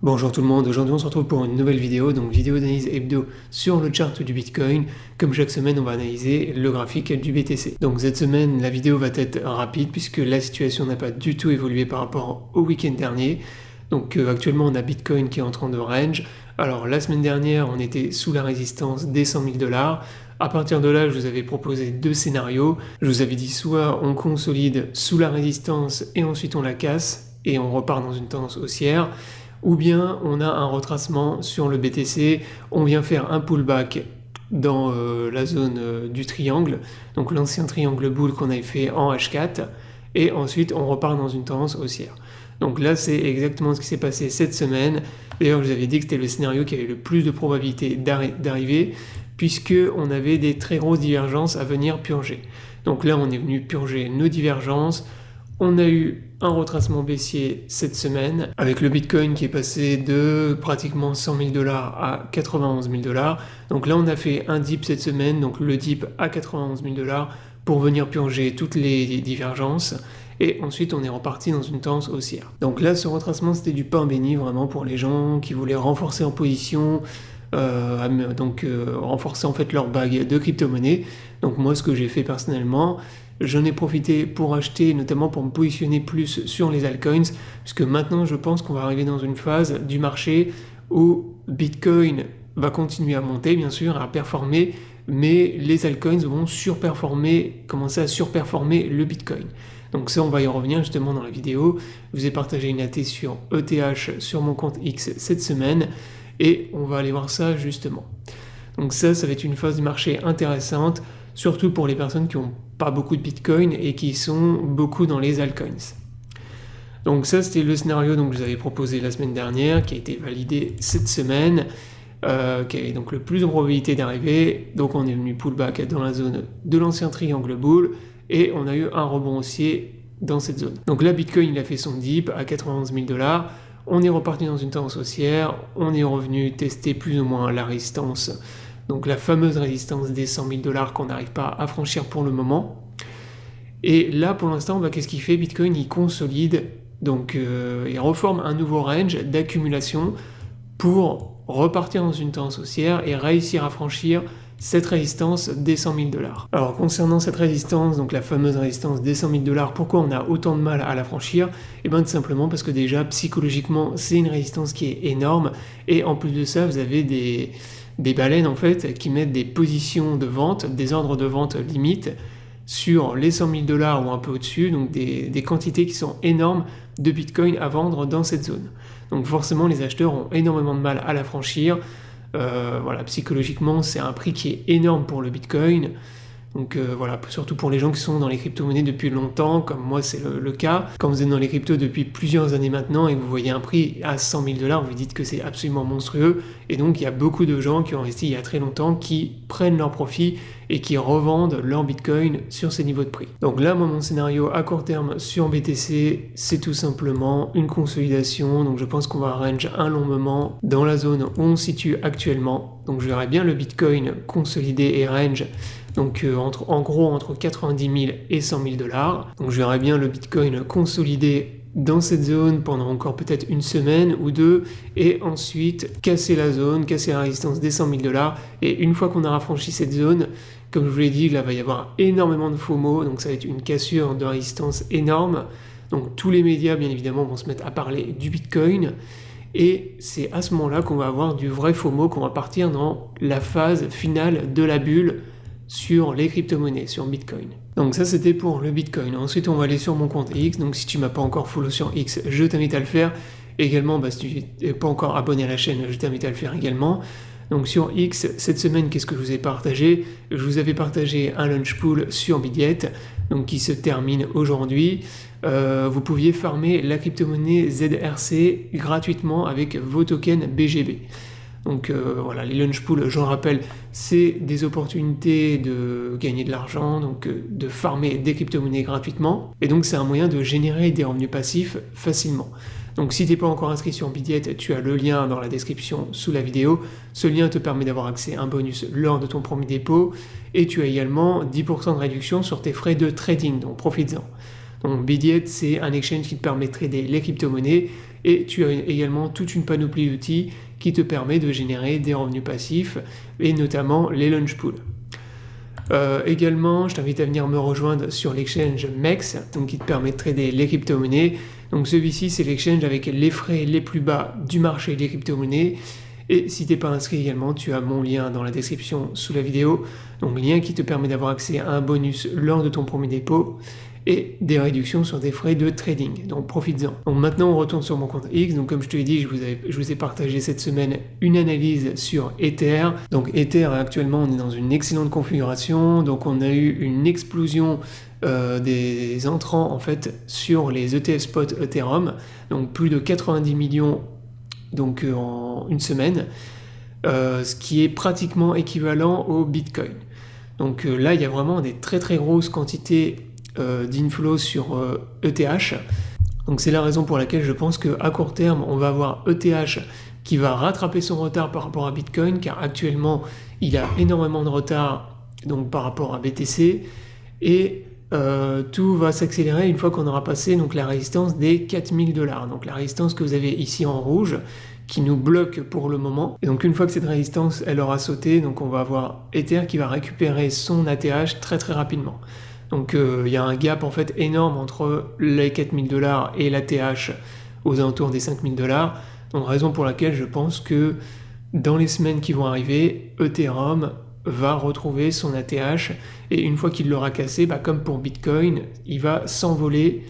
Bonjour tout le monde, aujourd'hui on se retrouve pour une nouvelle vidéo, donc vidéo d'analyse hebdo sur le chart du Bitcoin. Comme chaque semaine on va analyser le graphique du BTC. Donc cette semaine la vidéo va être rapide puisque la situation n'a pas du tout évolué par rapport au week-end dernier. Donc actuellement on a Bitcoin qui est en train de range. Alors la semaine dernière on était sous la résistance des 100 000 $. À partir de là je vous avais proposé deux scénarios. Je vous avais dit soit on consolide sous la résistance et ensuite on la casse et on repart dans une tendance haussière. Ou bien on a un retracement sur le BTC, on vient faire un pullback dans la zone du triangle, donc l'ancien triangle bull qu'on avait fait en H4, et ensuite on repart dans une tendance haussière. Donc là c'est exactement ce qui s'est passé cette semaine. D'ailleurs je vous avais dit que c'était le scénario qui avait le plus de probabilité d'arriver, puisque on avait des très grosses divergences à venir purger. Donc là on est venu purger nos divergences. On a eu un retracement baissier cette semaine avec le Bitcoin qui est passé de pratiquement 100 000 $ à 91 000 $. Donc là on a fait un dip cette semaine, donc le dip à 91 000 $ pour venir purger toutes les divergences et ensuite on est reparti dans une tendance haussière. Donc là ce retracement c'était du pain béni vraiment pour les gens qui voulaient renforcer en position, renforcer en fait leur bague de crypto-monnaie. Donc moi ce que j'ai fait personnellement, j'en ai profité pour acheter, notamment pour me positionner plus sur les altcoins, puisque maintenant je pense qu'on va arriver dans une phase du marché où Bitcoin va continuer à monter, bien sûr, à performer, mais les altcoins vont commencer à surperformer le Bitcoin. Donc ça, on va y revenir justement dans la vidéo. Je vous ai partagé une AT sur ETH sur mon compte X cette semaine, et on va aller voir ça justement. Donc ça va être une phase du marché intéressante, surtout pour les personnes qui n'ont pas beaucoup de Bitcoin et qui sont beaucoup dans les altcoins. Donc ça c'était le scénario que je vous avais proposé la semaine dernière, qui a été validé cette semaine, qui avait donc le plus de probabilité d'arriver. Donc on est venu pullback dans la zone de l'ancien triangle bull et on a eu un rebond haussier dans cette zone. Donc là Bitcoin il a fait son dip à 91 000 $. On est reparti dans une tendance haussière, on est revenu tester plus ou moins la résistance, donc la fameuse résistance des 100 000 $ qu'on n'arrive pas à franchir pour le moment. Et là pour l'instant qu'est-ce qu'il fait Bitcoin? Il consolide, donc il reforme un nouveau range d'accumulation pour repartir dans une tendance haussière et réussir à franchir cette résistance des 100 000 $. Alors concernant cette résistance, donc la fameuse résistance des 100 000 $, pourquoi on a autant de mal à la franchir? Et bien tout simplement parce que déjà psychologiquement c'est une résistance qui est énorme, et en plus de ça vous avez des baleines en fait qui mettent des positions de vente, des ordres de vente limites sur les 100 000 $ ou un peu au-dessus, donc des quantités qui sont énormes de Bitcoin à vendre dans cette zone. Donc forcément les acheteurs ont énormément de mal à la franchir. Psychologiquement c'est un prix qui est énorme pour le Bitcoin. Donc surtout pour les gens qui sont dans les crypto-monnaies depuis longtemps, comme moi c'est le cas. Quand vous êtes dans les cryptos depuis plusieurs années maintenant et que vous voyez un prix à 100 000 $, vous vous dites que c'est absolument monstrueux. Et donc il y a beaucoup de gens qui ont investi il y a très longtemps qui prennent leur profit et qui revendent leur Bitcoin sur ces niveaux de prix. Donc là, moi, mon scénario à court terme sur BTC, c'est tout simplement une consolidation. Donc je pense qu'on va range un long moment dans la zone où on se situe actuellement. Donc je verrai bien le Bitcoin consolidé et range, donc en gros entre 90 000 et 100 000 $. Donc je verrai bien le Bitcoin consolidé dans cette zone pendant encore peut-être une semaine ou deux, et ensuite casser la zone, casser la résistance des 100 000 $. Et une fois qu'on aura franchi cette zone, comme je vous l'ai dit, là va y avoir énormément de FOMO, donc ça va être une cassure de résistance énorme. Donc tous les médias bien évidemment vont se mettre à parler du Bitcoin, et c'est à ce moment-là qu'on va avoir du vrai FOMO, qu'on va partir dans la phase finale de la bulle sur les crypto-monnaies, sur Bitcoin. Donc ça c'était pour le Bitcoin. Ensuite on va aller sur mon compte X, donc si tu m'as pas encore follow sur X, je t'invite à le faire. Également, si tu n'es pas encore abonné à la chaîne, je t'invite à le faire également. Donc sur X, cette semaine, qu'est-ce que je vous ai partagé? Je vous avais partagé un launch pool sur Bitget, donc qui se termine aujourd'hui. Vous pouviez farmer la crypto-monnaie ZRC gratuitement avec vos tokens BGB. Donc les launch pools, je le rappelle, c'est des opportunités de gagner de l'argent, donc de farmer des crypto-monnaies gratuitement. Et donc c'est un moyen de générer des revenus passifs facilement. Donc si tu n'es pas encore inscrit sur Bitget, tu as le lien dans la description sous la vidéo. Ce lien te permet d'avoir accès à un bonus lors de ton premier dépôt, et tu as également 10% de réduction sur tes frais de trading, donc profites-en. Donc Bitget, c'est un exchange qui te permet de trader les crypto-monnaies, et tu as également toute une panoplie d'outils qui te permet de générer des revenus passifs, et notamment les launch pools. Également, je t'invite à venir me rejoindre sur l'exchange MEX, donc qui te permet de trader les crypto-monnaies. Donc celui-ci, c'est l'exchange avec les frais les plus bas du marché des crypto-monnaies. Et si tu n'es pas inscrit également, tu as mon lien dans la description sous la vidéo. Donc lien qui te permet d'avoir accès à un bonus lors de ton premier dépôt et des réductions sur des frais de trading. Donc profites-en. Donc maintenant on retourne sur mon compte X. Donc comme je te l'ai dit, je vous ai partagé cette semaine une analyse sur Ether. Donc Ether actuellement on est dans une excellente configuration. Donc on a eu une explosion des entrants en fait sur les ETF spot Ethereum. Donc plus de 90 millions donc en une semaine. Ce qui est pratiquement équivalent au Bitcoin. Donc là il y a vraiment des très très grosses quantités d'inflow sur ETH. Donc c'est la raison pour laquelle je pense qu'à court terme, on va avoir ETH qui va rattraper son retard par rapport à Bitcoin, car actuellement, il a énormément de retard donc, par rapport à BTC, et tout va s'accélérer une fois qu'on aura passé donc, la résistance des 4000 $. Donc la résistance que vous avez ici en rouge, qui nous bloque pour le moment. Et donc une fois que cette résistance, elle aura sauté, donc on va avoir Ether qui va récupérer son ATH très très rapidement. Donc il y a un gap en fait énorme entre les 4000 $ et l'ATH aux alentours des 5000 $. Donc raison pour laquelle je pense que dans les semaines qui vont arriver, Ethereum va retrouver son ATH et une fois qu'il l'aura cassé, comme pour Bitcoin, il va s'envoler,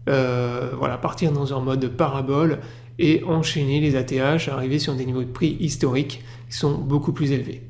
partir dans un mode parabole et enchaîner les ATH, arriver sur des niveaux de prix historiques qui sont beaucoup plus élevés.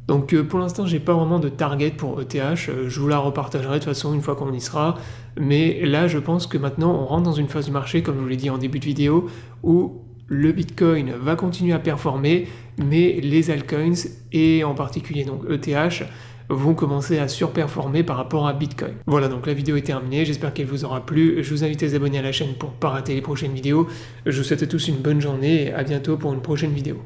Donc pour l'instant, j'ai pas vraiment de target pour ETH, je vous la repartagerai de toute façon une fois qu'on y sera, mais là je pense que maintenant on rentre dans une phase du marché, comme je vous l'ai dit en début de vidéo, où le Bitcoin va continuer à performer, mais les altcoins, et en particulier donc ETH, vont commencer à surperformer par rapport à Bitcoin. Voilà, donc la vidéo est terminée, j'espère qu'elle vous aura plu, je vous invite à vous abonner à la chaîne pour ne pas rater les prochaines vidéos, je vous souhaite à tous une bonne journée et à bientôt pour une prochaine vidéo.